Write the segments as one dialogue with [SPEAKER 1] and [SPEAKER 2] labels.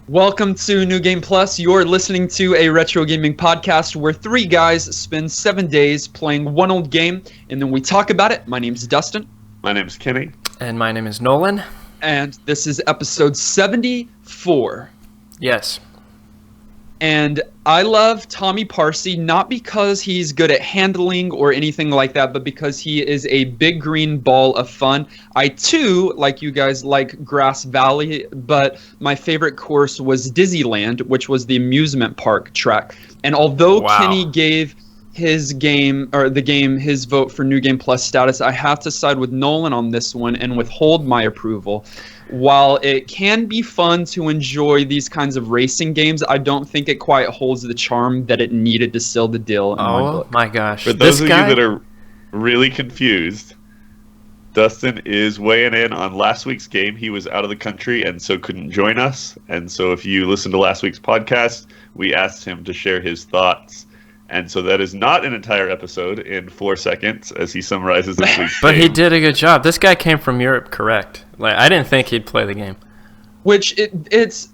[SPEAKER 1] Welcome to New Game Plus. You're listening to a retro gaming podcast where three guys spend 7 days playing one old game, and then we talk about it. My name's Dustin.
[SPEAKER 2] My name's Kenny.
[SPEAKER 3] And my name is Nolan.
[SPEAKER 1] And this is episode 74.
[SPEAKER 3] Yes.
[SPEAKER 1] And I love Tommy Parsi, not because he's good at handling or anything like that, but because he is a big green ball of fun. I, too, like you guys, like Grass Valley, but my favorite course was Dizzyland, which was the amusement park track. And although Kenny gave his game, or the game, his vote for New Game Plus status, I have to side with Nolan on this one and withhold my approval. While it can be fun to enjoy these kinds of racing games, I don't think it quite holds the charm that it needed to seal the deal in my book.
[SPEAKER 3] Oh my gosh.
[SPEAKER 2] For those of you that are really confused, Dustin is weighing in on last week's game. He was out of the country and so couldn't join us. And so if you listened to last week's podcast, we asked him to share his thoughts. And so that is not an entire episode in 4 seconds as he summarizes this week's
[SPEAKER 3] But
[SPEAKER 2] game.
[SPEAKER 3] he did a good job. This guy came from Europe, correct? Like, I didn't think he'd play the game.
[SPEAKER 1] Which it's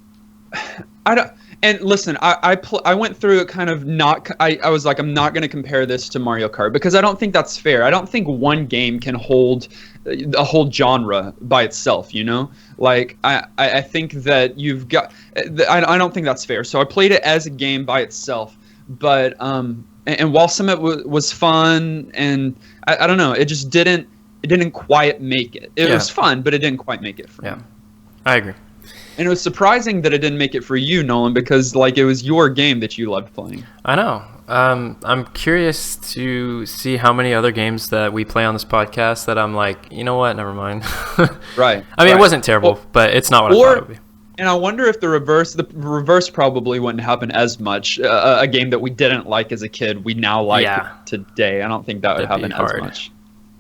[SPEAKER 1] I don't. And listen, I went through it kind of not. I was like, I'm not going to compare this to Mario Kart because I don't think that's fair. I don't think one game can hold a whole genre by itself. You know, like I think that you've got. I don't think that's fair. So I played it as a game by itself. But and while some of it was fun, and I don't know, it just didn't quite make it. It was fun, but it didn't quite make it for me.
[SPEAKER 3] I agree.
[SPEAKER 1] And it was surprising that it didn't make it for you, Nolan, because like it was your game that you loved playing.
[SPEAKER 3] I know. I'm curious to see how many other games that we play on this podcast that I'm like, you know what, never mind.
[SPEAKER 1] Right.
[SPEAKER 3] I mean, it wasn't terrible, but it's not what I thought it would be.
[SPEAKER 1] And I wonder if the reverse probably wouldn't happen as much. A game that we didn't like as a kid, we now like today. I don't think that would happen as much.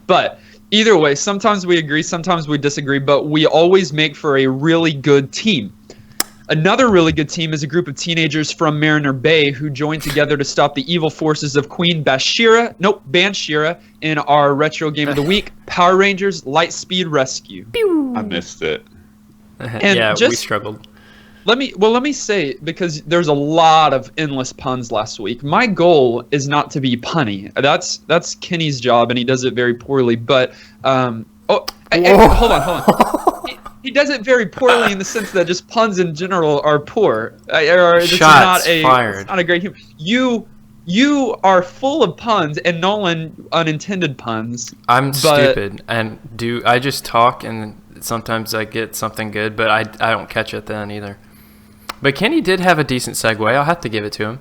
[SPEAKER 1] But either way, sometimes we agree, sometimes we disagree, but we always make for a really good team. Another really good team is a group of teenagers from Mariner Bay who joined together to stop the evil forces of Queen Banshira in our retro game of the week, Power Rangers Lightspeed Rescue.
[SPEAKER 2] I missed it.
[SPEAKER 1] And
[SPEAKER 3] we struggled.
[SPEAKER 1] Let me say, because there's a lot of endless puns last week. My goal is not to be punny. That's Kenny's job, and he does it very poorly. But hold on. He does it very poorly in the sense that just puns in general are poor.
[SPEAKER 3] Shots fired.
[SPEAKER 1] It's not a great humor. You are full of puns, and Nolan unintended puns.
[SPEAKER 3] I'm stupid, and I just talk and. Sometimes I get something good, but I don't catch it then either. But Kenny did have a decent segue. I'll have to give it to him.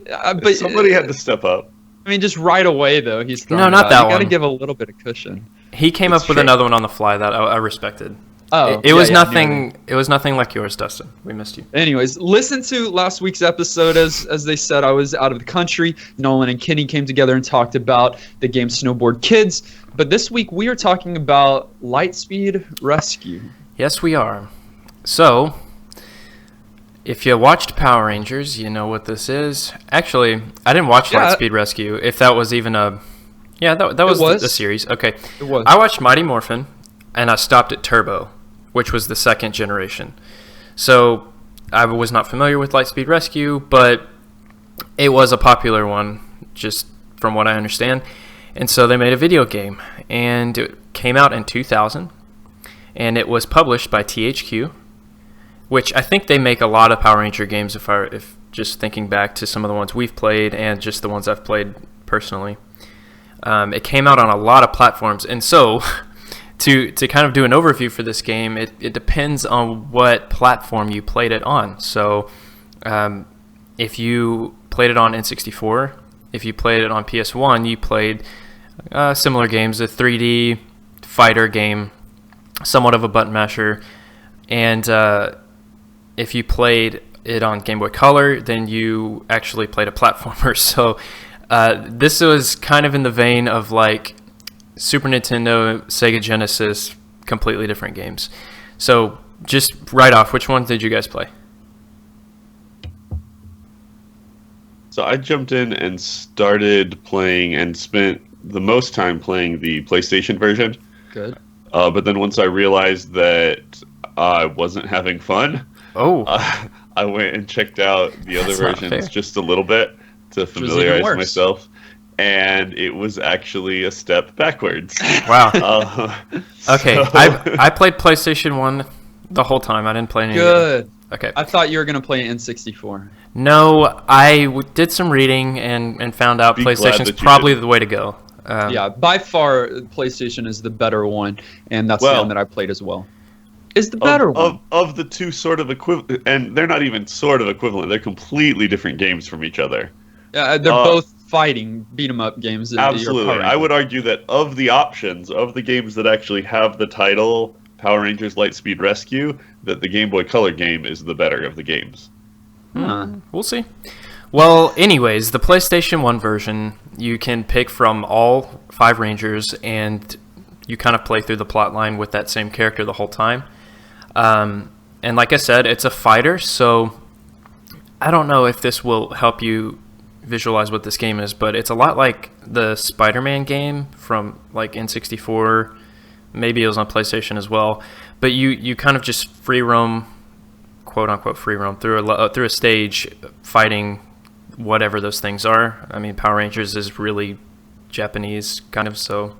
[SPEAKER 2] But somebody had to step up.
[SPEAKER 1] I mean, just right away, though. He's
[SPEAKER 3] no, not that one.
[SPEAKER 1] You got to give a little bit of cushion.
[SPEAKER 3] He came up with another one on the fly that I respected.
[SPEAKER 1] Oh,
[SPEAKER 3] it was nothing. It was nothing like yours, Dustin. We missed you.
[SPEAKER 1] Anyways, listen to last week's episode. As they said, I was out of the country. Nolan and Kenny came together and talked about the game Snowboard Kids. But this week we are talking about Lightspeed Rescue.
[SPEAKER 3] Yes, we are. So, if you watched Power Rangers, you know what this is. Actually, I didn't watch Lightspeed Rescue. If that was even a, that was the series. Okay,
[SPEAKER 1] it was.
[SPEAKER 3] I watched Mighty Morphin, and I stopped at Turbo, which was the second generation. So I was not familiar with Lightspeed Rescue, but it was a popular one, just from what I understand. And so they made a video game, and it came out in 2000, and it was published by THQ, which I think they make a lot of Power Ranger games if just thinking back to some of the ones we've played and just the ones I've played personally. It came out on a lot of platforms, and so to kind of do an overview for this game, it depends on what platform you played it on. So if you played it on N64, if you played it on PS1, you played similar games, a 3D fighter game, somewhat of a button masher. And if you played it on Game Boy Color, then you actually played a platformer. So this was kind of in the vein of like Super Nintendo, Sega Genesis, completely different games. So just right off, which ones did you guys play?
[SPEAKER 2] So I jumped in and started playing and spent the most time playing the PlayStation version.
[SPEAKER 1] Good.
[SPEAKER 2] But then once I realized that I wasn't having fun.
[SPEAKER 3] Oh,
[SPEAKER 2] I went and checked out the other
[SPEAKER 3] That's not fair.
[SPEAKER 2] versions just a little bit to
[SPEAKER 1] was even
[SPEAKER 2] familiarize
[SPEAKER 1] worse.
[SPEAKER 2] myself, and it was actually a step backwards.
[SPEAKER 3] wow. Okay,
[SPEAKER 2] So-
[SPEAKER 3] I played PlayStation 1 the whole time. I didn't play any.
[SPEAKER 1] Good.
[SPEAKER 3] Okay.
[SPEAKER 1] I thought you were gonna play N64.
[SPEAKER 3] No, did some reading and found out
[SPEAKER 2] Be glad
[SPEAKER 3] PlayStation's
[SPEAKER 2] that you
[SPEAKER 3] probably
[SPEAKER 2] did.
[SPEAKER 3] the way to go.
[SPEAKER 1] Yeah, by far, PlayStation is the better one, and that's the
[SPEAKER 2] Well,
[SPEAKER 1] one that I played as well. Is the better one?
[SPEAKER 2] of the two sort of equivalent, and they're not even sort of equivalent. They're completely different games from each other.
[SPEAKER 1] They're both fighting beat 'em up games.
[SPEAKER 2] Absolutely, I would argue that of the options of the games that actually have the title Power Rangers Lightspeed Rescue, that the Game Boy Color game is the better of the games.
[SPEAKER 3] We'll see. Well, anyways, the PlayStation 1 version, you can pick from all 5 Rangers, and you kind of play through the plot line with that same character the whole time. And like I said, it's a fighter, so I don't know if this will help you visualize what this game is, but it's a lot like the Spider-Man game from like N64. Maybe it was on PlayStation as well. But you kind of just free roam, quote unquote free roam through a stage, fighting whatever those things are. I mean, Power Rangers is really Japanese kind of, so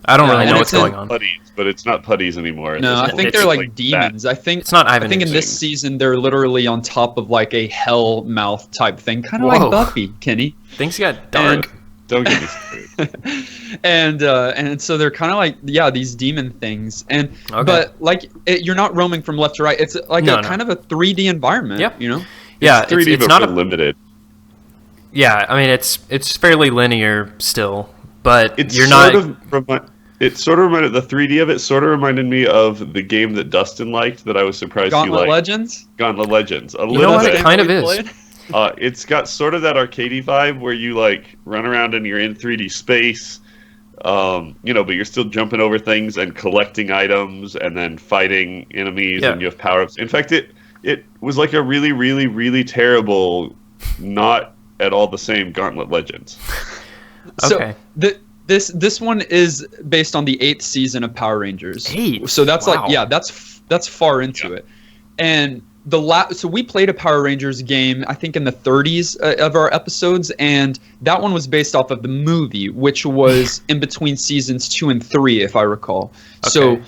[SPEAKER 3] I don't really
[SPEAKER 1] and
[SPEAKER 3] know what's
[SPEAKER 1] it's
[SPEAKER 3] going on.
[SPEAKER 2] Putties, but it's not putties anymore. at
[SPEAKER 1] No,
[SPEAKER 2] this
[SPEAKER 1] I
[SPEAKER 2] point.
[SPEAKER 1] think
[SPEAKER 2] It's
[SPEAKER 1] they're
[SPEAKER 2] just
[SPEAKER 1] like demons. I think
[SPEAKER 3] It's not
[SPEAKER 1] I
[SPEAKER 3] Ivan
[SPEAKER 1] think in
[SPEAKER 3] and
[SPEAKER 1] this
[SPEAKER 2] Jane.
[SPEAKER 1] season they're literally on top of like a hell mouth type thing, kind of
[SPEAKER 3] Whoa.
[SPEAKER 1] like Buffy, Kenny.
[SPEAKER 3] Things got dark.
[SPEAKER 2] Don't get me started.
[SPEAKER 1] And so they're kind of like these demon things, and
[SPEAKER 3] Okay.
[SPEAKER 1] but like you're not roaming from left to right. It's like
[SPEAKER 3] No,
[SPEAKER 1] a
[SPEAKER 3] no.
[SPEAKER 1] kind of a 3D environment.
[SPEAKER 3] Yep.
[SPEAKER 1] You know.
[SPEAKER 3] Yeah,
[SPEAKER 2] It's 3D,
[SPEAKER 3] it's
[SPEAKER 2] but
[SPEAKER 3] not
[SPEAKER 2] for
[SPEAKER 3] a
[SPEAKER 2] limited.
[SPEAKER 3] yeah. I mean, it's fairly linear still, but
[SPEAKER 2] It's
[SPEAKER 3] you're
[SPEAKER 2] sort
[SPEAKER 3] not.
[SPEAKER 2] of it sort of reminded the 3D of it sort of reminded me of the game that Dustin liked that I was surprised you
[SPEAKER 1] Gauntlet
[SPEAKER 2] liked.
[SPEAKER 1] Legends.
[SPEAKER 2] Gauntlet Legends. A
[SPEAKER 3] You know
[SPEAKER 2] little
[SPEAKER 3] what?
[SPEAKER 2] bit.
[SPEAKER 3] It kind of
[SPEAKER 1] We
[SPEAKER 3] is.
[SPEAKER 1] played?
[SPEAKER 2] It's got sort of that arcadey vibe where you like run around and you're in 3D space, but you're still jumping over things and collecting items and then fighting enemies
[SPEAKER 3] Yeah.
[SPEAKER 2] and you have power-ups. In fact, it was like a really, really, really terrible, not at all the same Gauntlet Legends.
[SPEAKER 3] Okay.
[SPEAKER 1] So this one is based on the 8th season of Power Rangers.
[SPEAKER 3] 8th?
[SPEAKER 1] So that's
[SPEAKER 3] Wow.
[SPEAKER 1] that's far into it, and so we played a Power Rangers game I think in the 30s of our episodes, and that one was based off of the movie, which was in between seasons 2 and 3 if I recall. So
[SPEAKER 3] Okay.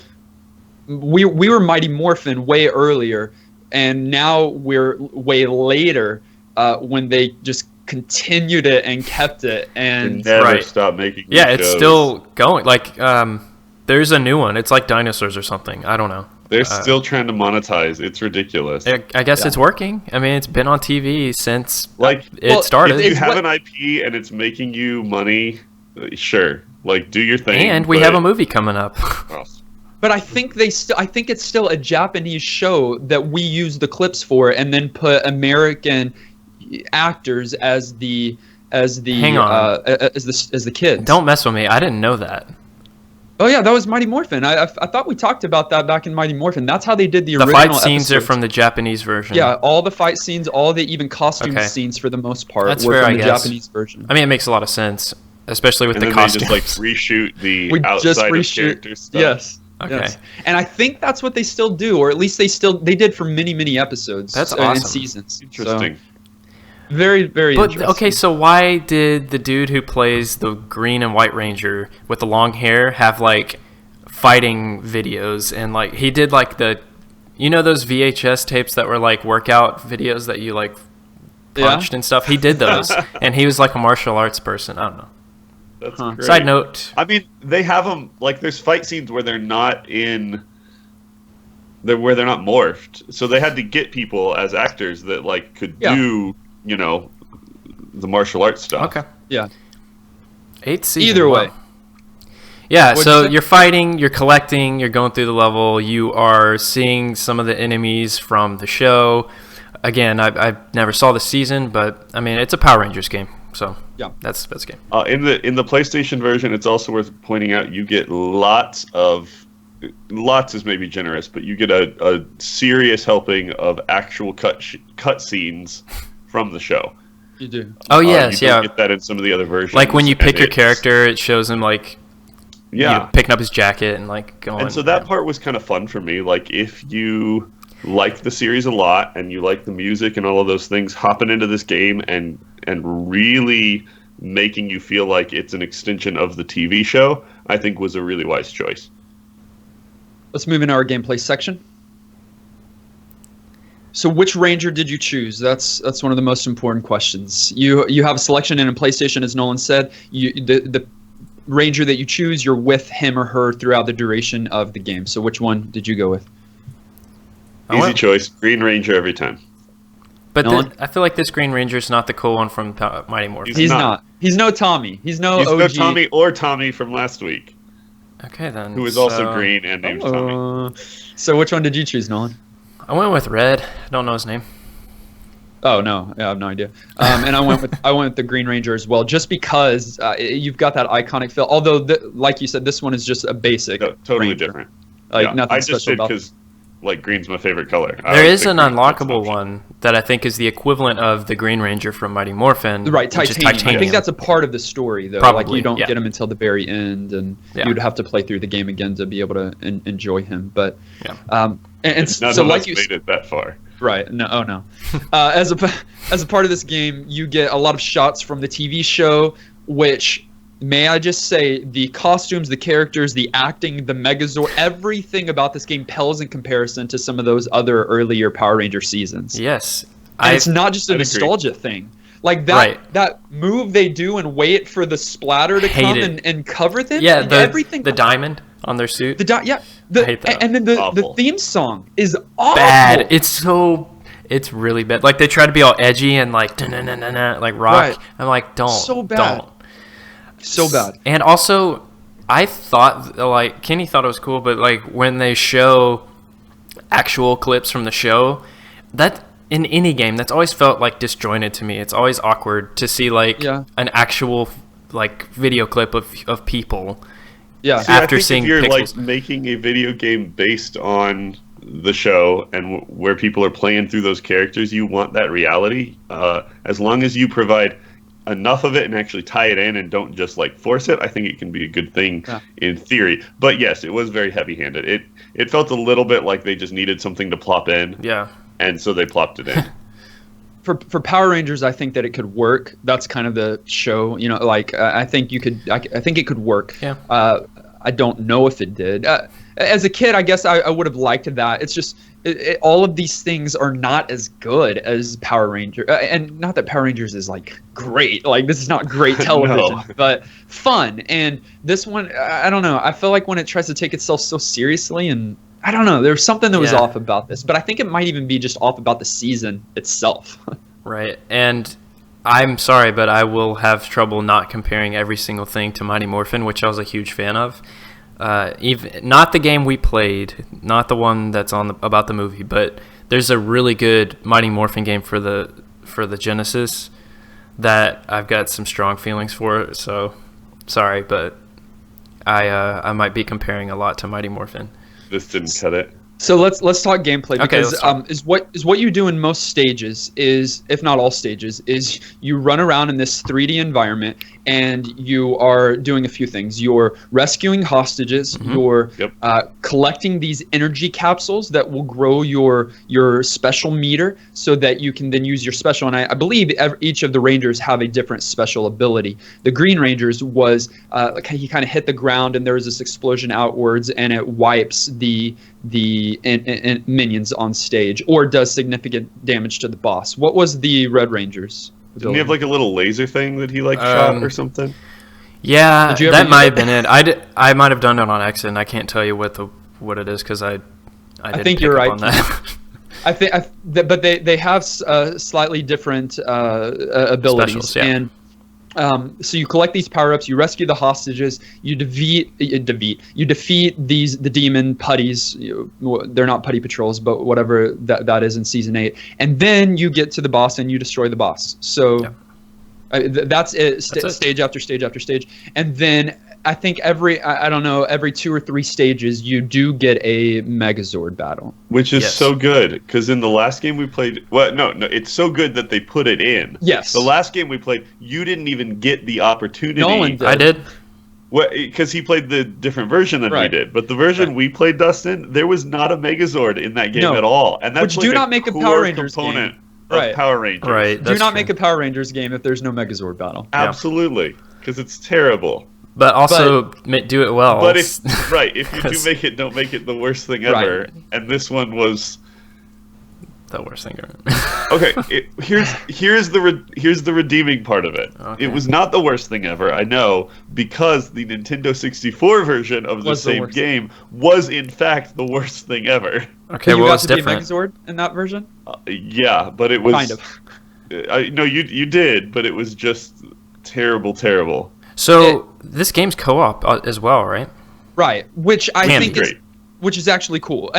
[SPEAKER 1] we were Mighty Morphin way earlier, and now we're way later when they just continued it and kept it, and
[SPEAKER 2] Never
[SPEAKER 3] Right.
[SPEAKER 2] stop making new
[SPEAKER 3] Yeah, it's
[SPEAKER 2] shows.
[SPEAKER 3] still going. Like, there's a new one. It's like dinosaurs or something. I don't know.
[SPEAKER 2] They're still trying to monetize. It's ridiculous.
[SPEAKER 3] I guess
[SPEAKER 1] Yeah.
[SPEAKER 3] it's working. I mean, it's been on TV since
[SPEAKER 2] Like,
[SPEAKER 3] it started.
[SPEAKER 2] if you
[SPEAKER 1] It's
[SPEAKER 2] have
[SPEAKER 1] what-
[SPEAKER 2] an IP and it's making you money, sure, like do your thing.
[SPEAKER 3] And we
[SPEAKER 2] but-
[SPEAKER 3] have a movie coming up.
[SPEAKER 2] Oh,
[SPEAKER 1] But I think I think it's still a Japanese show that we use the clips for, and then put American actors as the
[SPEAKER 3] Hang on.
[SPEAKER 1] as the kids.
[SPEAKER 3] Don't mess with me. I didn't know that.
[SPEAKER 1] Oh yeah, that was Mighty Morphin. I thought we talked about that back in Mighty Morphin. That's how they did the
[SPEAKER 3] The
[SPEAKER 1] original
[SPEAKER 3] fight scenes are
[SPEAKER 1] episodes.
[SPEAKER 3] from the Japanese version.
[SPEAKER 1] Yeah, all the fight scenes, all the even costume
[SPEAKER 3] Okay.
[SPEAKER 1] scenes for the most part
[SPEAKER 3] That's
[SPEAKER 1] were
[SPEAKER 3] fair,
[SPEAKER 1] from
[SPEAKER 3] I
[SPEAKER 1] the
[SPEAKER 3] guess.
[SPEAKER 1] Japanese version.
[SPEAKER 3] I mean, it makes a lot of sense, especially with
[SPEAKER 2] and
[SPEAKER 3] the
[SPEAKER 2] then
[SPEAKER 3] costumes.
[SPEAKER 2] they just like reshoot the
[SPEAKER 1] We
[SPEAKER 2] outside
[SPEAKER 1] just
[SPEAKER 2] of
[SPEAKER 1] reshoot.
[SPEAKER 2] character stuff.
[SPEAKER 1] Yes.
[SPEAKER 3] Okay.
[SPEAKER 1] Yes. And I think that's what they still do, or at least they did for many episodes.
[SPEAKER 3] That's
[SPEAKER 1] and
[SPEAKER 3] awesome.
[SPEAKER 1] seasons.
[SPEAKER 2] Interesting.
[SPEAKER 1] So, very, very
[SPEAKER 3] But
[SPEAKER 1] interesting.
[SPEAKER 3] okay, so why did the dude who plays the Green and White Ranger with the long hair have like fighting videos, and like he did like those VHS tapes that were like workout videos that you like
[SPEAKER 1] Yeah.
[SPEAKER 3] punched and stuff? He did those, and he was like a martial arts person. I don't know.
[SPEAKER 2] That's
[SPEAKER 1] Huh.
[SPEAKER 2] great.
[SPEAKER 3] Side note.
[SPEAKER 2] I mean, they have them like there's fight scenes where they're not where they're not morphed. So they had to get people as actors that like could
[SPEAKER 1] Yeah.
[SPEAKER 2] do, the martial arts stuff.
[SPEAKER 3] Okay.
[SPEAKER 1] Yeah.
[SPEAKER 3] 8th season.
[SPEAKER 1] Either way.
[SPEAKER 3] wow. Yeah,
[SPEAKER 1] What'd
[SPEAKER 3] so
[SPEAKER 1] you say?
[SPEAKER 3] you're fighting, you're collecting, you're going through the level, you are seeing some of the enemies from the show. Again, I never saw the season, but I mean, it's a Power Rangers game, so
[SPEAKER 1] Yeah.
[SPEAKER 3] that's the game.
[SPEAKER 2] In the PlayStation version, it's also worth pointing out you get lots is maybe generous, but you get a serious helping of actual cut scenes from the show.
[SPEAKER 1] You do.
[SPEAKER 3] Oh yes,
[SPEAKER 2] you don't
[SPEAKER 3] yeah.
[SPEAKER 2] get that in some of the other versions.
[SPEAKER 3] Like when you pick
[SPEAKER 2] and
[SPEAKER 3] your
[SPEAKER 2] it's-
[SPEAKER 3] character, it shows them like
[SPEAKER 2] Yeah.
[SPEAKER 3] picking up his jacket and like going.
[SPEAKER 2] And so that part was kind of fun for me. Like, if you like the series a lot and you like the music and all of those things, hopping into this game and really making you feel like it's an extension of the TV show, I think was a really wise choice.
[SPEAKER 1] Let's move into our gameplay section. So which Ranger did you choose? That's one of the most important questions. You have a selection in a PlayStation, as Nolan said. The Ranger that you choose, you're with him or her throughout the duration of the game. So which one did you go with?
[SPEAKER 2] Easy choice. Green Ranger every time.
[SPEAKER 3] But I feel like this Green Ranger is not the cool one from Mighty Morphin.
[SPEAKER 1] He's not. He's no Tommy. He's no OG.
[SPEAKER 2] No Tommy or Tommy from last week.
[SPEAKER 3] Okay, then.
[SPEAKER 2] Who is also green and named Tommy.
[SPEAKER 1] So which one did you choose, Nolan?
[SPEAKER 3] I went with Red. I don't know his name.
[SPEAKER 1] Oh no, I have no idea. And I went with the Green Ranger as well, just because you've got that iconic feel. Although, like you said, this one is just a basic.
[SPEAKER 2] No, totally
[SPEAKER 1] Ranger.
[SPEAKER 2] Different.
[SPEAKER 1] Like nothing
[SPEAKER 2] I just
[SPEAKER 1] special
[SPEAKER 2] did
[SPEAKER 1] about.
[SPEAKER 2] because like green's my favorite color.
[SPEAKER 3] There is an unlockable one that I think is the equivalent of the Green Ranger from Mighty Morphin.
[SPEAKER 1] Right, Titanium. I think that's a part of the story, though.
[SPEAKER 3] Probably,
[SPEAKER 1] like you don't get him until the very end, and you'd have to play through the game again to be able to enjoy him. But and so like you
[SPEAKER 2] made it that far.
[SPEAKER 1] Right. No. Oh no. As a part of this game, you get a lot of shots from the TV show, which, may I just say, the costumes, the characters, the acting, the Megazord, everything about this game pales in comparison to some of those other earlier Power Ranger seasons.
[SPEAKER 3] Yes.
[SPEAKER 1] And it's not just a nostalgia thing. Like that move they do and wait for the splatter to come and cover them.
[SPEAKER 3] Yeah,
[SPEAKER 1] everything.
[SPEAKER 3] The diamond on their suit.
[SPEAKER 1] I hate that. And then the theme song is awful.
[SPEAKER 3] Bad. It's really bad. Like they try to be all edgy and like like rock.
[SPEAKER 1] Right.
[SPEAKER 3] I'm like, don't.
[SPEAKER 1] So bad.
[SPEAKER 3] Don't.
[SPEAKER 1] So bad.
[SPEAKER 3] And also, I thought, like, Kenny thought it was cool, but, like, when they show actual clips from the show, that, in any game, that's always felt, like, disjointed to me. It's always awkward to see, like, an actual, like, video clip of people.
[SPEAKER 1] Yeah.
[SPEAKER 2] See,
[SPEAKER 3] after
[SPEAKER 2] I think
[SPEAKER 3] seeing
[SPEAKER 2] if you're,
[SPEAKER 3] pixels.
[SPEAKER 2] like, making a video game based on the show and where people are playing through those characters, you want that reality. As long as you provide enough of it and actually tie it in and don't just like force it, I think it can be a good thing in theory. But yes, it was very heavy-handed. It felt a little bit like they just needed something to plop in.
[SPEAKER 3] Yeah.
[SPEAKER 2] And so they plopped it in.
[SPEAKER 1] For Power Rangers, I think that it could work. That's kind of the show, like I think I think it could work.
[SPEAKER 3] Yeah.
[SPEAKER 1] I don't know if it did. As a kid, I guess I would have liked that. It's just all of these things are not as good as Power Ranger, and not that Power Rangers is like great. Like this is not great television, but fun. And this one, I don't know. I feel like when it tries to take itself so seriously, and I don't know, there's something that was off about this. But I think it might even be just off about the season itself.
[SPEAKER 3] Right. And I'm sorry, but I will have trouble not comparing every single thing to Mighty Morphin, which I was a huge fan of. Even not the game we played, not the one that's about the movie, but there's a really good Mighty Morphin game for the Genesis that I've got some strong feelings for. So sorry, but I might be comparing a lot to Mighty Morphin.
[SPEAKER 2] This didn't cut it.
[SPEAKER 1] So let's talk gameplay, because
[SPEAKER 3] is
[SPEAKER 1] what you do in most stages is, if not all stages, is you run around in this 3D environment and you are doing a few things. You're rescuing hostages. You're collecting these energy capsules that will grow your special meter, so that you can then use your special. And I believe each of the Rangers have a different special ability. The Green Ranger's was he kind of hit the ground and there was this explosion outwards, and it wipes the minions on stage, or does significant damage to the boss. What was the Red Ranger's ability?
[SPEAKER 2] Didn't he have like a little laser thing that he like shot or something?
[SPEAKER 3] Yeah, that might have been it. I might have done it on accident. And I can't tell you what it is because I didn't
[SPEAKER 1] think
[SPEAKER 3] pick
[SPEAKER 1] you're
[SPEAKER 3] up
[SPEAKER 1] right.
[SPEAKER 3] on that.
[SPEAKER 1] But they have slightly different abilities.
[SPEAKER 3] Specials, yeah.
[SPEAKER 1] And so you collect these power-ups, you rescue the hostages, you defeat the demon putties. They're not putty patrols, but whatever that is in season 8. And then you get to the boss and you destroy the boss. So that's it. Stage after stage after stage. And then I think every 2 or 3 stages you do get a Megazord battle,
[SPEAKER 2] which is so good, because in the last game we played, no, it's so good that they put it in.
[SPEAKER 1] Yes.
[SPEAKER 2] The last game we played, you didn't even get the opportunity.
[SPEAKER 1] No one did.
[SPEAKER 3] I did.
[SPEAKER 2] Because he played the different version than we
[SPEAKER 1] Right.
[SPEAKER 2] did, but the version we played, Dustin, there was not a Megazord in that game
[SPEAKER 1] No.
[SPEAKER 2] at all, and that's
[SPEAKER 1] Which do
[SPEAKER 2] like
[SPEAKER 1] not make a
[SPEAKER 2] core
[SPEAKER 1] Power Rangers
[SPEAKER 2] component
[SPEAKER 1] game.
[SPEAKER 2] of
[SPEAKER 1] Right.
[SPEAKER 2] Power Rangers.
[SPEAKER 3] Right.
[SPEAKER 1] Do
[SPEAKER 3] That's
[SPEAKER 1] not
[SPEAKER 3] true.
[SPEAKER 1] make a Power Rangers game if there's no Megazord battle.
[SPEAKER 2] Absolutely, because it's terrible.
[SPEAKER 3] But also do it well.
[SPEAKER 2] But if you do
[SPEAKER 3] Yes.
[SPEAKER 2] make it, don't make it the worst thing ever.
[SPEAKER 1] Right.
[SPEAKER 2] And this one was
[SPEAKER 3] the worst thing ever.
[SPEAKER 2] okay. Here's the redeeming part of it.
[SPEAKER 3] Okay.
[SPEAKER 2] It was not the worst thing ever. I know, because the Nintendo 64 version of the
[SPEAKER 1] Was the
[SPEAKER 2] same
[SPEAKER 1] worst.
[SPEAKER 2] game was in fact the worst thing ever.
[SPEAKER 3] Okay,
[SPEAKER 1] you
[SPEAKER 3] well,
[SPEAKER 1] got
[SPEAKER 3] it's
[SPEAKER 1] to
[SPEAKER 3] different.
[SPEAKER 1] be a Megazord in that version?
[SPEAKER 2] Yeah, but it was
[SPEAKER 1] Kind of.
[SPEAKER 2] No, you did, but it was just terrible.
[SPEAKER 3] So this game's co-op as well, right?
[SPEAKER 1] Right, which I
[SPEAKER 3] Can
[SPEAKER 1] think
[SPEAKER 3] be.
[SPEAKER 1] is, which is actually cool.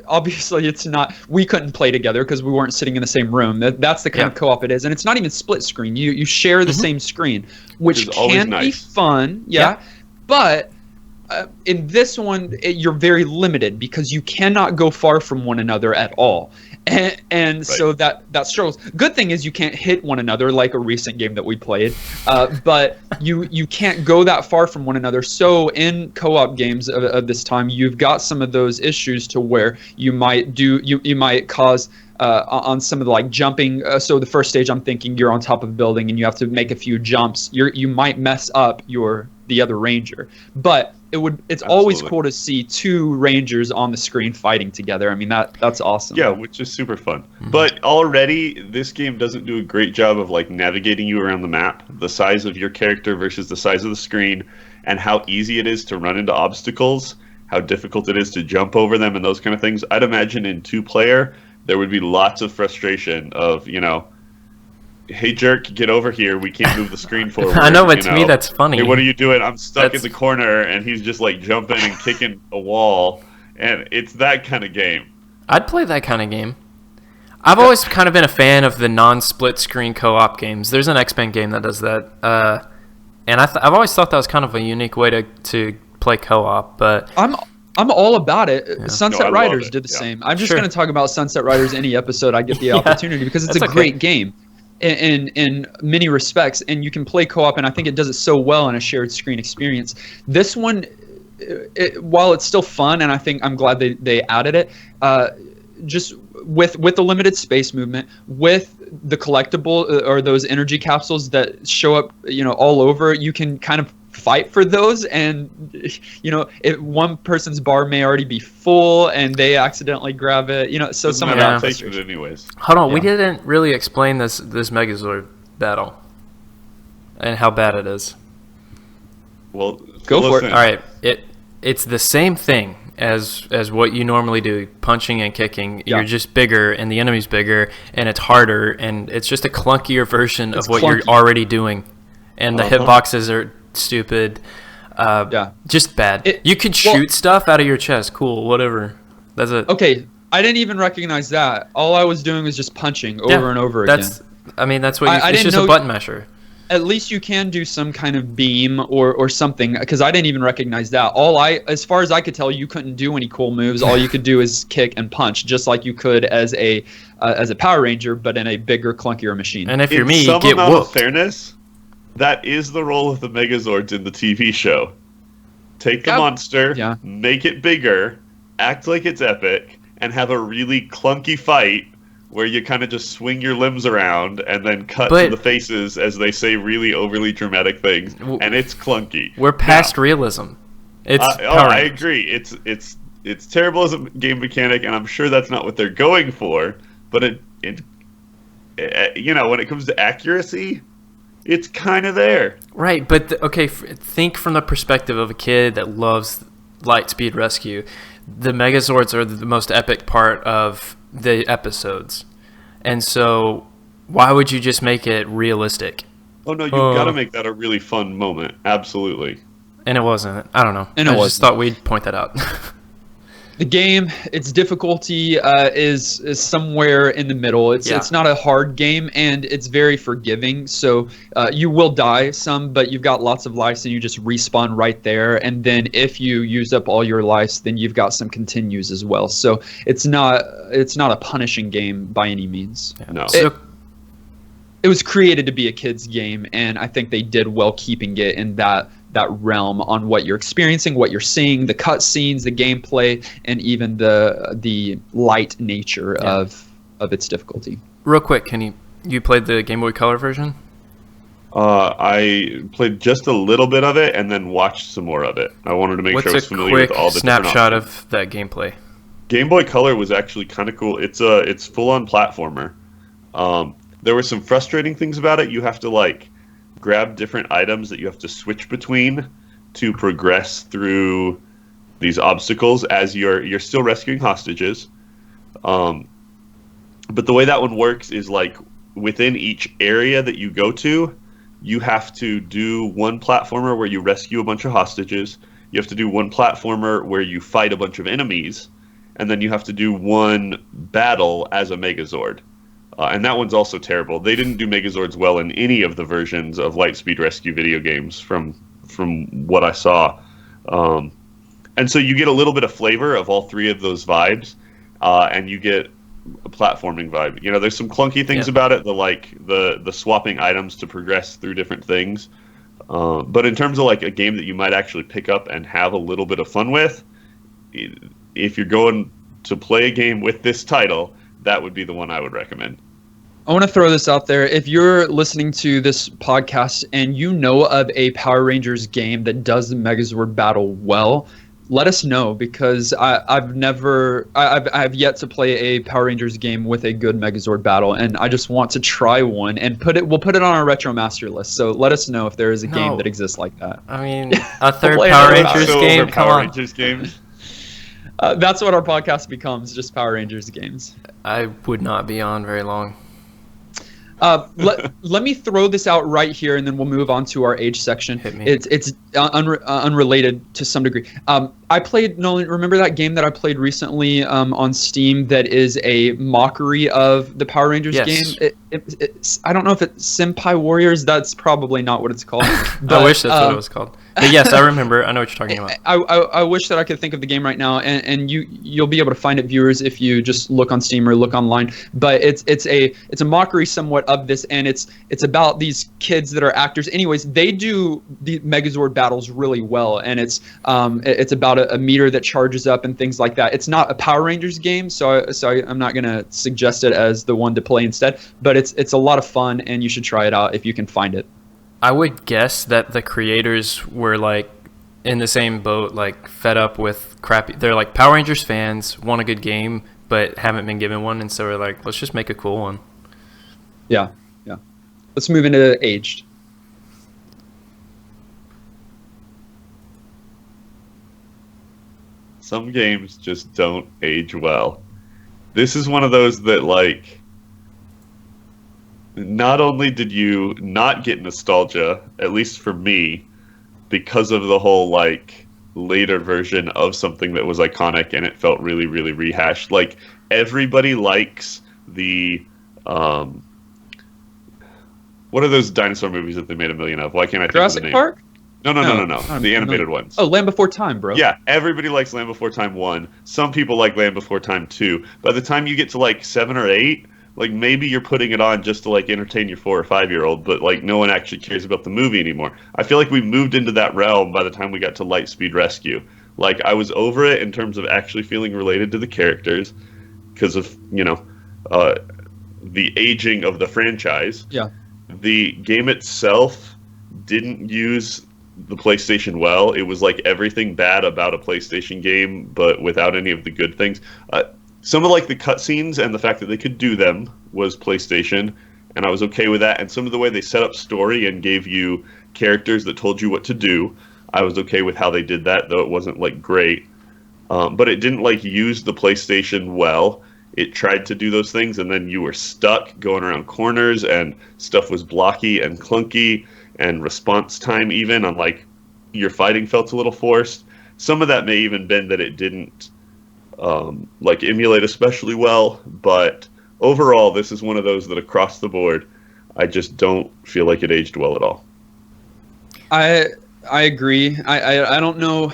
[SPEAKER 1] Obviously, it's not. We couldn't play together because we weren't sitting in the same room. That's the kind of co-op it is, and it's not even split screen. You share the same screen, which
[SPEAKER 2] is always
[SPEAKER 1] can be
[SPEAKER 2] nice.
[SPEAKER 1] fun. Yeah. But in this one, you're very limited because you cannot go far from one another at all. And so that struggles. Good thing is you can't hit one another like a recent game that we played, but you can't go that far from one another. So in co-op games of this time, you've got some of those issues to where you might cause on some of the like jumping. So the first stage, I'm thinking you're on top of a building and you have to make a few jumps. You might mess up the other ranger, but it's always cool to see two rangers on the screen fighting together. I mean that's awesome.
[SPEAKER 2] Yeah, which is super fun. But already this game doesn't do a great job of like navigating you around the map, the size of your character versus the size of the screen, and how easy it is to run into obstacles, how difficult it is to jump over them and those kind of things. I'd imagine in 2-player there would be lots of frustration of, hey jerk, get over here, we can't move the screen forward.
[SPEAKER 3] I know, but to me that's funny.
[SPEAKER 2] Hey, what are you doing? I'm stuck in the corner, and he's just like jumping and kicking a wall, and it's that kind of game.
[SPEAKER 3] I'd play that kind of game. I've always kind of been a fan of the non-split screen co-op games. There's an X-Men game that does that, and I've always thought that was kind of a unique way to play co-op. But
[SPEAKER 1] I'm all about it.
[SPEAKER 3] Yeah.
[SPEAKER 1] Sunset
[SPEAKER 2] No, I love
[SPEAKER 1] Riders
[SPEAKER 2] it.
[SPEAKER 1] did the
[SPEAKER 2] Yeah.
[SPEAKER 1] same. I'm just
[SPEAKER 3] Sure.
[SPEAKER 1] going to talk about Sunset Riders any episode I get the opportunity because it's
[SPEAKER 3] That's
[SPEAKER 1] a great game in many respects, and you can play co-op, and I think it does it so well in a shared screen experience. This one, while it's still fun, and I think I'm glad they added it, just with the limited space movement, with the collectible or those energy capsules that show up, all over, you can kind of fight for those, and if one person's bar may already be full and they accidentally grab it, so some of that
[SPEAKER 2] take it anyways.
[SPEAKER 3] hold on, we didn't really explain this Megazord battle and how bad it is.
[SPEAKER 2] Well,
[SPEAKER 1] Go for it.
[SPEAKER 2] listen.
[SPEAKER 3] All right, it's the same thing as what you normally do, punching and kicking.
[SPEAKER 1] Yeah.
[SPEAKER 3] You're just bigger, and the enemy's bigger, and it's harder, and it's just a clunkier version of what you're already doing, and the hitboxes are stupid. Just bad. You could shoot stuff out of your chest. Cool, whatever. That's it.
[SPEAKER 1] Okay, I didn't even recognize that. All I was doing was just punching over and over again.
[SPEAKER 3] That's what
[SPEAKER 1] I
[SPEAKER 3] it's
[SPEAKER 1] didn't
[SPEAKER 3] just
[SPEAKER 1] know-
[SPEAKER 3] a button masher.
[SPEAKER 1] At least you can do some kind of beam or something, because I didn't even recognize that. As far as I could tell, you couldn't do any cool moves. All you could do is kick and punch, just like you could as a Power Ranger, but in a bigger, clunkier machine.
[SPEAKER 3] And if you're
[SPEAKER 2] In
[SPEAKER 3] me,
[SPEAKER 2] some
[SPEAKER 3] get
[SPEAKER 2] amount of
[SPEAKER 3] whooped.
[SPEAKER 2] fairness, that is the role of the Megazords in the TV show. Take the monster, make it bigger, act like it's epic, and have a really clunky fight where you kind of just swing your limbs around and then cut to the faces as they say really overly dramatic things, and it's clunky.
[SPEAKER 3] We're past realism. It's
[SPEAKER 2] I agree. It's terrible as a game mechanic, and I'm sure that's not what they're going for. But it when it comes to accuracy, it's kind of there.
[SPEAKER 3] Right, but think from the perspective of a kid that loves Lightspeed Rescue. The Megazords are the most epic part of the episodes, and so why would you just make it realistic?
[SPEAKER 2] Oh no, you've got to make that a really fun moment. Absolutely.
[SPEAKER 3] And it wasn't. I don't know.
[SPEAKER 1] And
[SPEAKER 3] I
[SPEAKER 1] it
[SPEAKER 3] just thought we'd point that out.
[SPEAKER 1] The game, its difficulty is somewhere in the middle. It's not a hard game, and it's very forgiving. So you will die some, but you've got lots of lives, and you just respawn right there. And then if you use up all your lives, then you've got some continues as well. So it's not a punishing game by any means.
[SPEAKER 3] Yeah.
[SPEAKER 2] No.
[SPEAKER 1] It was created to be a kid's game, and I think they did well keeping it in that that realm on what you're experiencing, what you're seeing, the cutscenes, the gameplay, and even the light nature of its difficulty.
[SPEAKER 3] Real quick, you played the Game Boy Color version?
[SPEAKER 2] I played just a little bit of it and then watched some more of it. I wanted to make sure I was familiar with all the different options.
[SPEAKER 3] Snapshot of that gameplay?
[SPEAKER 2] Game Boy Color was actually kind of cool. It's full-on platformer. There were some frustrating things about it. You have to like grab different items that you have to switch between to progress through these obstacles as you're still rescuing hostages. But the way that one works is like within each area that you go to, you have to do one platformer where you rescue a bunch of hostages. You have to do one platformer where you fight a bunch of enemies. And then you have to do one battle as a Megazord. And that one's also terrible. They didn't do Megazords well in any of the versions of Lightspeed Rescue video games from what I saw. And so you get a little bit of flavor of all three of those vibes, and you get a platforming vibe. You know, there's some clunky things about it, the swapping items to progress through different things. But in terms of like a game that you might actually pick up and have a little bit of fun with, if you're going to play a game with this title, that would be the one I would recommend.
[SPEAKER 1] I want to throw this out there. If you're listening to this podcast and you know of a Power Rangers game that does the Megazord Battle well, let us know, because I've yet to play a Power Rangers game with a good Megazord Battle, and I just want to try one and we'll put it on our Retro Master list. So let us know if there is a game that exists like that.
[SPEAKER 3] I mean, a third Power Rangers game.
[SPEAKER 2] Power Rangers games.
[SPEAKER 1] That's what our podcast becomes, just Power Rangers games.
[SPEAKER 3] I would not be on very long.
[SPEAKER 1] Let me throw this out right here, and then we'll move on to our age section.
[SPEAKER 3] Hit me.
[SPEAKER 1] It's unrelated to some degree. I played, Nolan, remember that game that I played recently on Steam that is a mockery of the Power Rangers game? I don't know if it's Senpai Warriors. That's probably not what it's called. But,
[SPEAKER 3] I wish that's what it was called. But yes, I remember. I know what you're talking about.
[SPEAKER 1] I wish that I could think of the game right now, and you'll be able to find it, viewers, if you just look on Steam or look online. But it's a mockery somewhat of this, and it's about these kids that are actors. Anyways, they do the Megazord battles really well, and it's about a meter that charges up and things like that. It's not a Power Rangers game, so I'm not gonna suggest it as the one to play instead. But it's a lot of fun, and you should try it out if you can find it.
[SPEAKER 3] I would guess that the creators were like in the same boat, like fed up with crappy. They're like Power Rangers fans, want a good game, but haven't been given one, and so we're like, let's just make a cool one.
[SPEAKER 1] Yeah. Let's move into aged.
[SPEAKER 2] Some games just don't age well. This is one of those that, like, not only did you not get nostalgia, at least for me, because of the whole, like, later version of something that was iconic and it felt really, really rehashed. Like, everybody likes the, what are those dinosaur movies that they made a million of? Why can't I think of the name?
[SPEAKER 1] Jurassic Park?
[SPEAKER 2] No. The animated ones.
[SPEAKER 1] Oh, Land Before Time, bro.
[SPEAKER 2] Yeah, everybody likes Land Before Time 1. Some people like Land Before Time 2. By the time you get to, like, 7 or 8, like, maybe you're putting it on just to, like, entertain your 4 or 5-year-old, but, like, no one actually cares about the movie anymore. I feel like we moved into that realm by the time we got to Lightspeed Rescue. Like, I was over it in terms of actually feeling related to the characters because of, you know, the aging of the franchise.
[SPEAKER 1] Yeah.
[SPEAKER 2] The game itself didn't use the PlayStation well. It was like everything bad about a PlayStation game, but without any of the good things. Some of like the cutscenes and the fact that they could do them was PlayStation, and I was okay with that. And some of the way they set up story and gave you characters that told you what to do, I was okay with how they did that, though it wasn't like great. But it didn't like use the PlayStation well. It tried to do those things, and then you were stuck going around corners, and stuff was blocky and clunky, and response time even on like your fighting felt a little forced. Some of that may even been that it didn't like emulate especially well, but overall this is one of those that across the board I just don't feel like it aged well at all.
[SPEAKER 1] I agree. I don't know.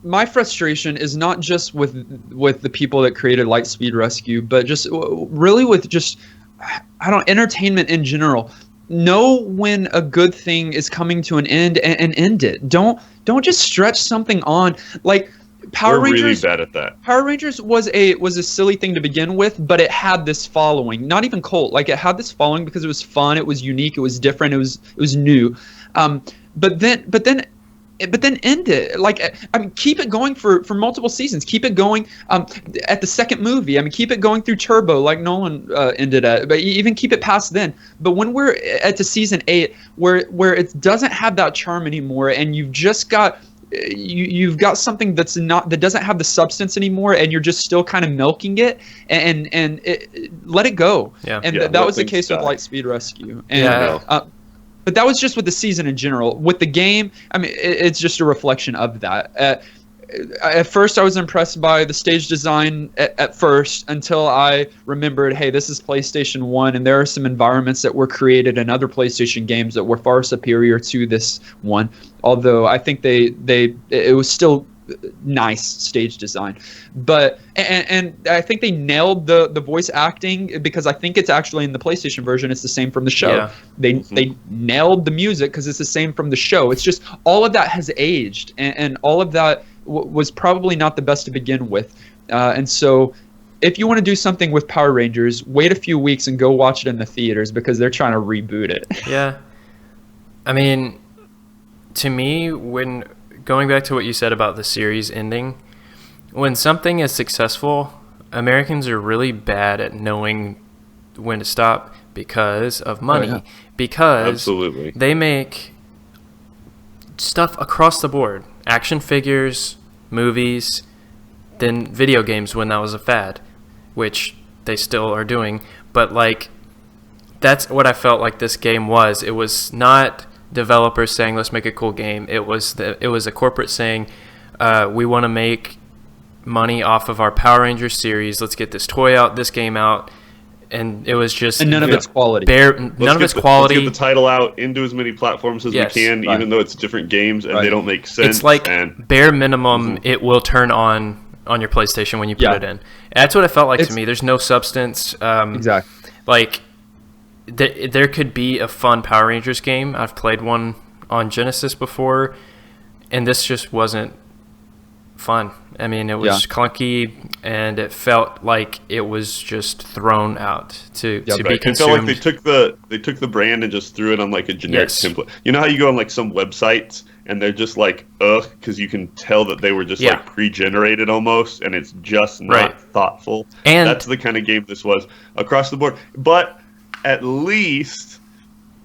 [SPEAKER 1] My frustration is not just with the people that created Lightspeed Rescue, but just really with just entertainment in general. know when a good thing is coming to an end and end it. Don't just stretch something on. Like Power
[SPEAKER 2] We're really
[SPEAKER 1] Rangers.
[SPEAKER 2] bad at that.
[SPEAKER 1] Power Rangers was a silly thing to begin with, but it had this following. Not even cult. Like it had this following because it was fun, it was unique, it was different, it was new. But then end it. Like, I mean, keep it going for multiple seasons. Keep it going at the second movie. I mean, keep it going through Turbo, like Nolan ended at. But even keep it past then. But when we're at to season 8, where it doesn't have that charm anymore, and you've just got you've got something that doesn't have the substance anymore, and you're just still kind of milking it, and let it go.
[SPEAKER 3] Yeah.
[SPEAKER 1] And
[SPEAKER 2] Yeah,
[SPEAKER 1] that was the
[SPEAKER 2] things
[SPEAKER 1] case with
[SPEAKER 2] die.
[SPEAKER 1] Lightspeed Rescue. And,
[SPEAKER 3] Yeah.
[SPEAKER 1] but that was just with the season in general. With the game, I mean, it's just a reflection of that. At first, I was impressed by the stage design at first, until I remembered, hey, this is PlayStation 1, and there are some environments that were created in other PlayStation games that were far superior to this one. Although I think it was still nice stage design, but and I think they nailed the voice acting, because I think it's actually in the PlayStation version, it's the same from the show.
[SPEAKER 3] Yeah.
[SPEAKER 1] They nailed the music because it's the same from the show. It's just all of that has aged, and all of that was probably not the best to begin with, and so if you want to do something with Power Rangers, wait a few weeks and go watch it in the theaters, because they're trying to reboot it.
[SPEAKER 3] Yeah. I mean, to me, when going back to what you said about the series ending, when something is successful, Americans are really bad at knowing when to stop because of money.
[SPEAKER 1] Oh, yeah.
[SPEAKER 3] Because
[SPEAKER 2] Absolutely.
[SPEAKER 3] they make stuff across the board. Action figures, movies, then video games when that was a fad, which they still are doing. But like, that's what I felt like this game was. It was not developers saying, let's make a cool game. It was a corporate saying, we want to make money off of our Power Rangers series. Let's get this toy out, this game out. And it was just...
[SPEAKER 1] And none of it's quality.
[SPEAKER 3] None of its quality.
[SPEAKER 2] Let's get the title out into as many platforms as
[SPEAKER 3] Yes,
[SPEAKER 2] we can,
[SPEAKER 1] right.
[SPEAKER 2] even though it's different games and
[SPEAKER 1] Right.
[SPEAKER 2] they don't make sense.
[SPEAKER 3] It's like
[SPEAKER 2] and
[SPEAKER 3] bare minimum, it will turn on your PlayStation when you put
[SPEAKER 1] Yeah.
[SPEAKER 3] it in. That's what it felt like to
[SPEAKER 1] It's-
[SPEAKER 3] me. There's no substance.
[SPEAKER 1] Exactly.
[SPEAKER 3] Like, there could be a fun Power Rangers game. I've played one on Genesis before, and this just wasn't fun. I mean, it was clunky, and it felt like it was just thrown out to be
[SPEAKER 2] Right. It felt
[SPEAKER 3] consumed.
[SPEAKER 2] like they took the brand and just threw it on like a generic
[SPEAKER 3] Yes.
[SPEAKER 2] template. You know how you go on like some websites and they're just like because you can tell that they were just
[SPEAKER 3] Yeah.
[SPEAKER 2] like pre-generated almost, and it's just not
[SPEAKER 3] Right.
[SPEAKER 2] thoughtful.
[SPEAKER 3] And-
[SPEAKER 2] that's the kind of game this was across the board. But at least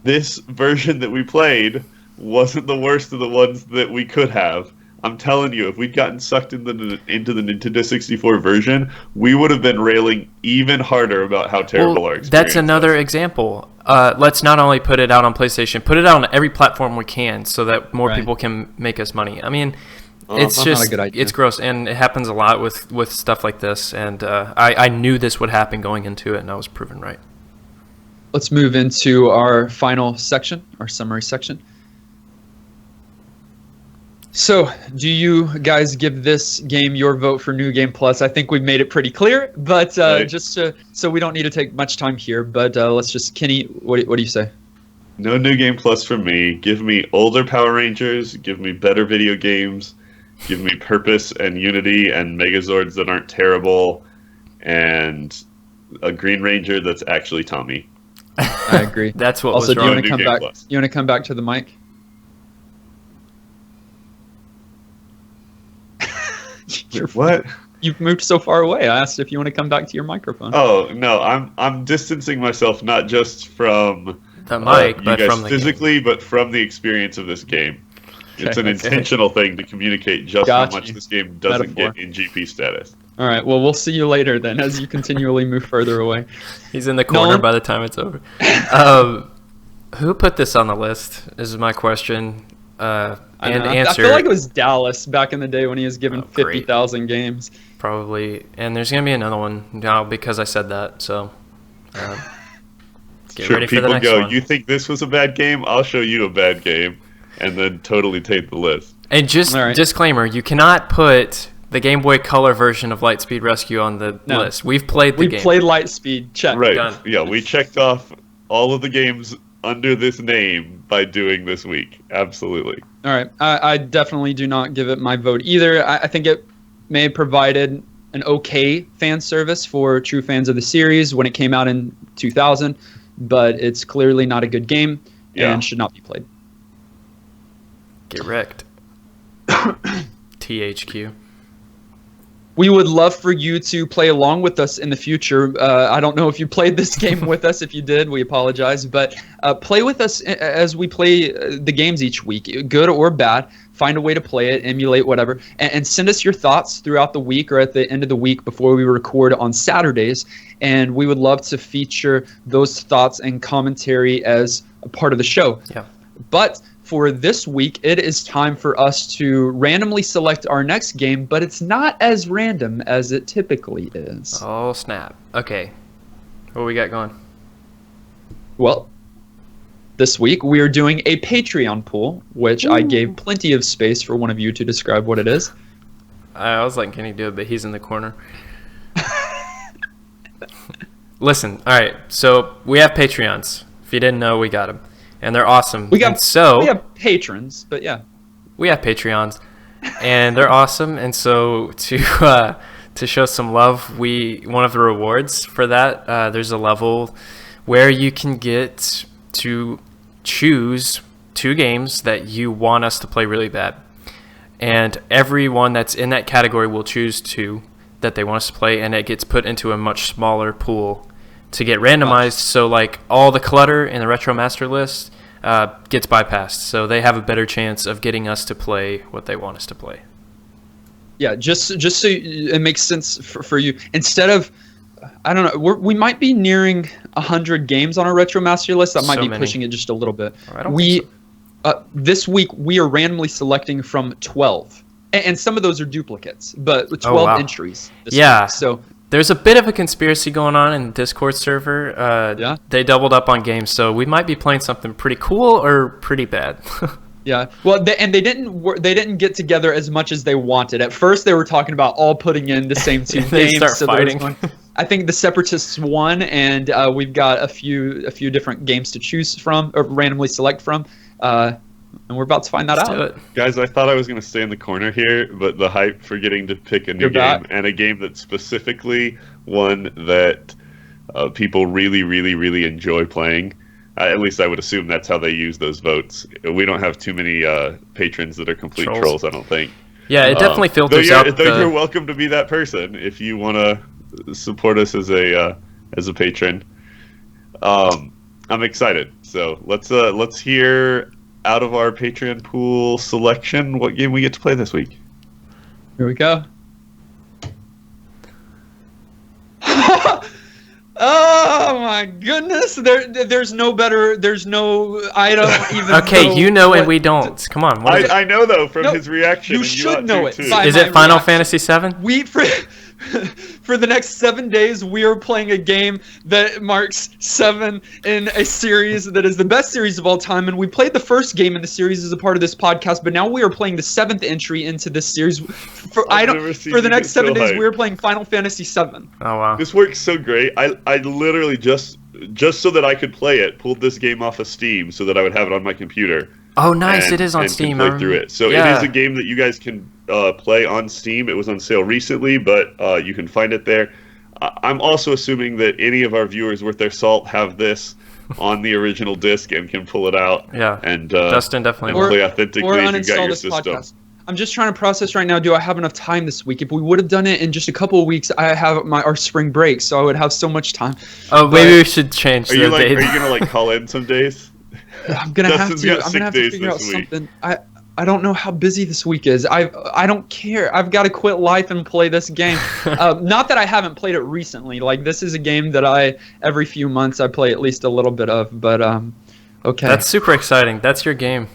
[SPEAKER 2] this version that we played wasn't the worst of the ones that we could have. I'm telling you, if we'd gotten sucked into the Nintendo 64 version, we would have been railing even harder about how terrible our experience
[SPEAKER 3] That's another
[SPEAKER 2] was.
[SPEAKER 3] example. Let's not only put it out on PlayStation, put it out on every platform we can, so that more
[SPEAKER 1] Right.
[SPEAKER 3] people can make us money. I mean,
[SPEAKER 1] that's
[SPEAKER 3] it's
[SPEAKER 1] not
[SPEAKER 3] just
[SPEAKER 1] a good idea.
[SPEAKER 3] it's gross, and it happens a lot with stuff like this. And I knew this would happen going into it, and I was proven right.
[SPEAKER 1] Let's move into our final section, our summary section. So, do you guys give this game your vote for New Game Plus? I think we've made it pretty clear, but
[SPEAKER 2] Right.
[SPEAKER 1] so we don't need to take much time here. But let's just, Kenny, what do you say?
[SPEAKER 2] No New Game Plus for me. Give me older Power Rangers. Give me better video games. Give me Purpose and Unity and Megazords that aren't terrible. And a Green Ranger that's actually Tommy.
[SPEAKER 1] I agree.
[SPEAKER 3] That's what
[SPEAKER 1] Also,
[SPEAKER 3] was
[SPEAKER 1] do you
[SPEAKER 3] wrong.
[SPEAKER 1] want to
[SPEAKER 2] New
[SPEAKER 1] come
[SPEAKER 2] Game
[SPEAKER 1] back?
[SPEAKER 2] Plus.
[SPEAKER 1] You want to come back to the mic?
[SPEAKER 2] What?
[SPEAKER 1] You've moved so far away. I asked if you want to come back to your microphone.
[SPEAKER 2] Oh no, I'm distancing myself not just from
[SPEAKER 3] The mic,
[SPEAKER 2] you
[SPEAKER 3] but
[SPEAKER 2] guys
[SPEAKER 3] from the game.
[SPEAKER 2] physically, but from the experience of this game. It's an
[SPEAKER 1] Okay.
[SPEAKER 2] intentional thing to communicate just
[SPEAKER 1] Got
[SPEAKER 2] how much
[SPEAKER 1] you.
[SPEAKER 2] this game doesn't
[SPEAKER 1] Metaphor.
[SPEAKER 2] get in GP status.
[SPEAKER 1] All right. Well, we'll see you later then, as you continually move further away.
[SPEAKER 3] He's in the corner
[SPEAKER 1] Nolan?
[SPEAKER 3] by the time it's over. Who put this on the list is my question.
[SPEAKER 1] I
[SPEAKER 3] And
[SPEAKER 1] know.
[SPEAKER 3] answer.
[SPEAKER 1] I feel like it was Dallas back in the day when he was given
[SPEAKER 3] Oh, great.
[SPEAKER 1] 50,000 games.
[SPEAKER 3] Probably. And there's going to be another one now because I said that. So get
[SPEAKER 2] Sure,
[SPEAKER 3] ready for the
[SPEAKER 2] people
[SPEAKER 3] next
[SPEAKER 2] go,
[SPEAKER 3] one.
[SPEAKER 2] you think this was a bad game? I'll show you a bad game, and then totally take the list.
[SPEAKER 3] And just
[SPEAKER 1] All right.
[SPEAKER 3] disclaimer, you cannot put the Game Boy Color version of Lightspeed Rescue on the
[SPEAKER 1] No.
[SPEAKER 3] list. We've played the
[SPEAKER 1] We
[SPEAKER 3] game.
[SPEAKER 1] played Lightspeed. Check.
[SPEAKER 2] Right.
[SPEAKER 3] Done.
[SPEAKER 2] Yeah, we checked off all of the games under this name by doing this week. Absolutely.
[SPEAKER 1] All right. I definitely do not give it my vote either. I think it may have provided an okay fan service for true fans of the series when it came out in 2000, but it's clearly not a good game and should not be played.
[SPEAKER 3] Get wrecked. THQ.
[SPEAKER 1] We would love for you to play along with us in the future. I don't know if you played this game with us. If you did, we apologize. But play with us as we play the games each week, good or bad. Find a way to play it, emulate whatever, and send us your thoughts throughout the week or at the end of the week before we record on Saturdays. And we would love to feature those thoughts and commentary as a part of the show.
[SPEAKER 3] Yeah.
[SPEAKER 1] But for this week, it is time for us to randomly select our next game, but it's not as random as it typically is.
[SPEAKER 3] Oh, snap. Okay. What we got going?
[SPEAKER 1] Well, this week we are doing a Patreon pool, which I gave plenty of space for one of you to describe what it is.
[SPEAKER 3] I was letting Kenny do it, but he's in the corner. Listen, all right, so we have Patreons. If you didn't know, we got them. And they're awesome.
[SPEAKER 1] We have patrons, but yeah.
[SPEAKER 3] We have Patreons, and they're awesome. And so to show some love, one of the rewards for that, there's a level where you can get to choose 2 games that you want us to play really bad. And everyone that's in that category will choose 2 that they want us to play, and it gets put into a much smaller pool to get randomized. So like all the clutter in the Retro Master list gets bypassed, so they have a better chance of getting us to play what they want us to play. Yeah,
[SPEAKER 1] just so it makes sense for you. Instead of, I don't know, we might be nearing 100 games on our Retro Master list. That might be pushing it just a little bit.
[SPEAKER 3] I don't think so.
[SPEAKER 1] This week we are randomly selecting from 12, and some of those are duplicates, but 12 entries. This week. So
[SPEAKER 3] there's a bit of a conspiracy going on in the Discord server. They doubled up on games, so we might be playing something pretty cool or pretty bad.
[SPEAKER 1] Yeah. Well, they didn't get together as much as they wanted. At first, they were talking about all putting in the same 2
[SPEAKER 3] they
[SPEAKER 1] games.
[SPEAKER 3] start fighting.
[SPEAKER 1] I think the Separatists won, and we've got a few different games to choose from or randomly select from. And we're about to find that out.
[SPEAKER 2] Guys, I thought I was going to stay in the corner here, but the hype for getting to pick a new game and a game that's specifically one that people really, really, really enjoy playing. At least I would assume that's how they use those votes. We don't have too many patrons that are complete trolls, I don't think.
[SPEAKER 3] Yeah, it definitely filters out.
[SPEAKER 2] You're welcome to be that person if you want to support us as a patron. I'm excited. So let's hear out of our Patreon pool selection what game we get to play this week.
[SPEAKER 1] Here we go. Oh my goodness! There's no better. There's no item even.
[SPEAKER 3] Okay, and we don't. Come on.
[SPEAKER 2] I know though from his reaction.
[SPEAKER 1] You should know it.
[SPEAKER 3] Is it Final Fantasy VII?
[SPEAKER 1] For the next 7 days, we are playing a game that marks 7 in a series that is the best series of all time. And we played the first game in the series as a part of this podcast, but now we are playing the 7th entry into this series. For the next 7 days, we are playing Final Fantasy VII.
[SPEAKER 3] Oh wow!
[SPEAKER 2] This works so great. I literally just so that I could play it, pulled this game off of Steam so that I would have it on my computer.
[SPEAKER 3] Oh, nice! It is on Steam.
[SPEAKER 2] Play through it. So it is a game that you guys can play on Steam. It was on sale recently, but you can find it there. I'm also assuming that any of our viewers worth their salt have this on the original disc and can pull it out.
[SPEAKER 3] Yeah.
[SPEAKER 2] And
[SPEAKER 3] Justin definitely
[SPEAKER 2] play authentically if you've got your
[SPEAKER 1] this
[SPEAKER 2] system.
[SPEAKER 1] Podcast. I'm just trying to process right now. Do I have enough time this week? If we would have done it in just a couple of weeks, I have our spring break, so I would have so much time.
[SPEAKER 3] Oh, maybe we should change the date.
[SPEAKER 2] Are you gonna call in some days?
[SPEAKER 1] I'm gonna have to figure out something. I don't know how busy this week is. I don't care. I've got to quit life and play this game. Not that I haven't played it recently. Like, this is a game that every few months I play at least a little bit of. But okay.
[SPEAKER 3] That's super exciting. That's your game.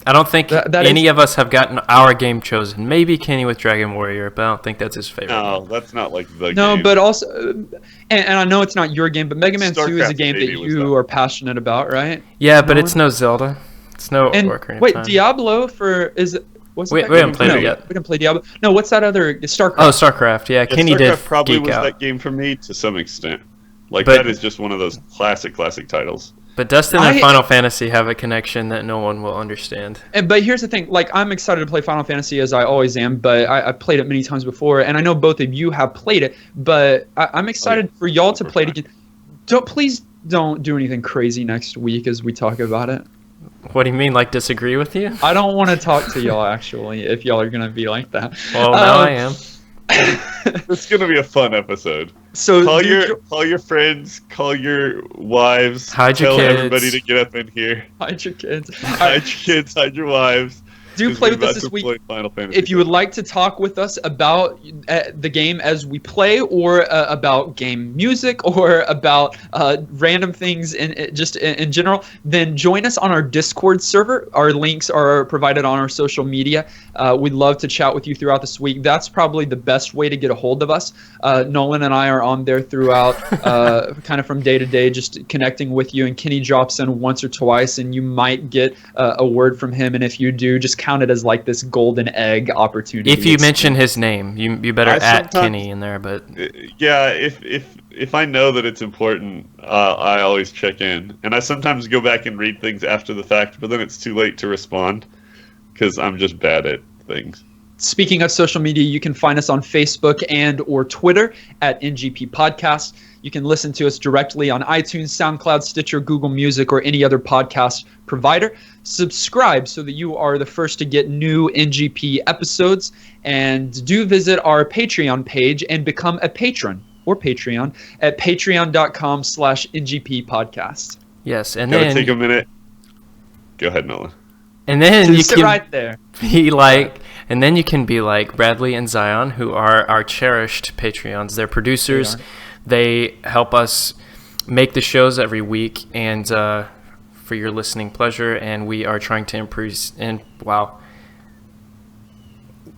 [SPEAKER 3] I don't think any of us have gotten our game chosen. Maybe Kenny with Dragon Warrior, but I don't think that's his favorite.
[SPEAKER 2] No, that's not like the game.
[SPEAKER 1] No, but also, and I know it's not your game, but Mega Man 2 is a game that you are passionate about, right?
[SPEAKER 3] Yeah, but it's no Zelda. It's no Ocarina of
[SPEAKER 1] Wait,
[SPEAKER 3] Time.
[SPEAKER 1] Diablo
[SPEAKER 3] we haven't played it yet.
[SPEAKER 1] We didn't play Diablo. No, what's that other? StarCraft.
[SPEAKER 3] Oh, StarCraft. Yeah, Kenny
[SPEAKER 2] StarCraft
[SPEAKER 3] did
[SPEAKER 2] probably
[SPEAKER 3] geek
[SPEAKER 2] was
[SPEAKER 3] out.
[SPEAKER 2] that game for me to some extent. Like,
[SPEAKER 3] But-
[SPEAKER 2] that is just one of those classic titles.
[SPEAKER 3] But Dustin and Final Fantasy have a connection that no one will understand.
[SPEAKER 1] But here's the thing, like, I'm excited to play Final Fantasy as I always am, but I've played it many times before, and I know both of you have played it, but I'm excited for y'all to play it again. Please don't do anything crazy next week as we talk about it.
[SPEAKER 3] What do you mean, like disagree with you?
[SPEAKER 1] I don't want to talk to y'all, actually, if y'all are going to be like that.
[SPEAKER 3] Well, now I am.
[SPEAKER 2] It's gonna be a fun episode.
[SPEAKER 1] So
[SPEAKER 2] Call your friends, call your wives,
[SPEAKER 3] hide your
[SPEAKER 2] tell
[SPEAKER 3] kids.
[SPEAKER 2] everybody to get up in here.
[SPEAKER 1] hide your kids.
[SPEAKER 2] Hide your kids, hide your wives.
[SPEAKER 1] Do
[SPEAKER 2] 'cause
[SPEAKER 1] play
[SPEAKER 2] we're
[SPEAKER 1] with us
[SPEAKER 2] about
[SPEAKER 1] this
[SPEAKER 2] to
[SPEAKER 1] week.
[SPEAKER 2] play Final Fantasy
[SPEAKER 1] If you would like to talk with us about the game as we play, or about game music, or about random things in general, then join us on our Discord server. Our links are provided on our social media. We'd love to chat with you throughout this week. That's probably the best way to get a hold of us. Nolan and I are on there throughout, kind of from day to day, just connecting with you. And Kenny drops in once or twice, and you might get a word from him. And if you do, just count it as like this golden egg opportunity.
[SPEAKER 3] If you mention his name, you better at Kenny in there. But
[SPEAKER 2] yeah, if I know that it's important, I always check in, and I sometimes go back and read things after the fact, but then it's too late to respond because I'm just bad at things.
[SPEAKER 1] Speaking of social media, you can find us on Facebook and or Twitter at NGP Podcast. You can listen to us directly on iTunes, SoundCloud, Stitcher, Google Music, or any other podcast provider. Subscribe so that you are the first to get new NGP episodes. And do visit our Patreon page and become a patron or Patreon at patreon.com/NGP Podcast.
[SPEAKER 3] yes, and
[SPEAKER 2] Gotta
[SPEAKER 3] then
[SPEAKER 2] take a minute. Go ahead, Nolan.
[SPEAKER 3] and then you
[SPEAKER 1] Just sit
[SPEAKER 3] can
[SPEAKER 1] right there.
[SPEAKER 3] be like, and then you can be like Bradley and Zion, who are our cherished Patreons. They're producers. They help us make the shows every week, and for your listening pleasure. And we are trying to improve. And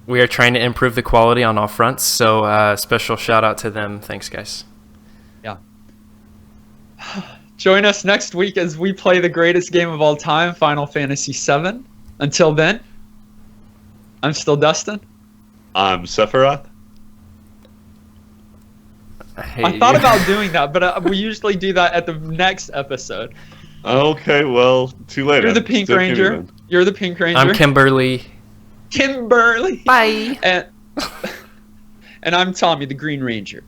[SPEAKER 3] we are trying to improve the quality on all fronts. So special shout out to them. Thanks, guys.
[SPEAKER 1] Yeah. Join us next week as we play the greatest game of all time, Final Fantasy VII. Until then, I'm still Dustin.
[SPEAKER 2] I'm Sephiroth.
[SPEAKER 1] I thought about doing that, but we usually do that at the next episode.
[SPEAKER 2] Okay, well, too late.
[SPEAKER 1] You're the Pink Ranger. You're the Pink Ranger.
[SPEAKER 3] I'm Kimberly.
[SPEAKER 1] Kimberly.
[SPEAKER 3] Bye.
[SPEAKER 1] And I'm Tommy, the Green Ranger,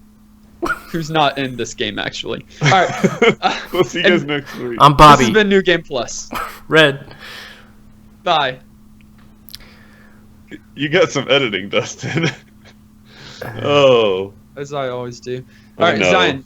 [SPEAKER 1] who's not in this game, actually. All right.
[SPEAKER 2] We'll see you guys next week.
[SPEAKER 3] I'm Bobby.
[SPEAKER 1] This has been New Game Plus.
[SPEAKER 3] Red.
[SPEAKER 1] Bye.
[SPEAKER 2] You got some editing, Dustin. Oh.
[SPEAKER 1] As I always do.
[SPEAKER 2] I
[SPEAKER 1] All right,
[SPEAKER 2] know.
[SPEAKER 1] Zion.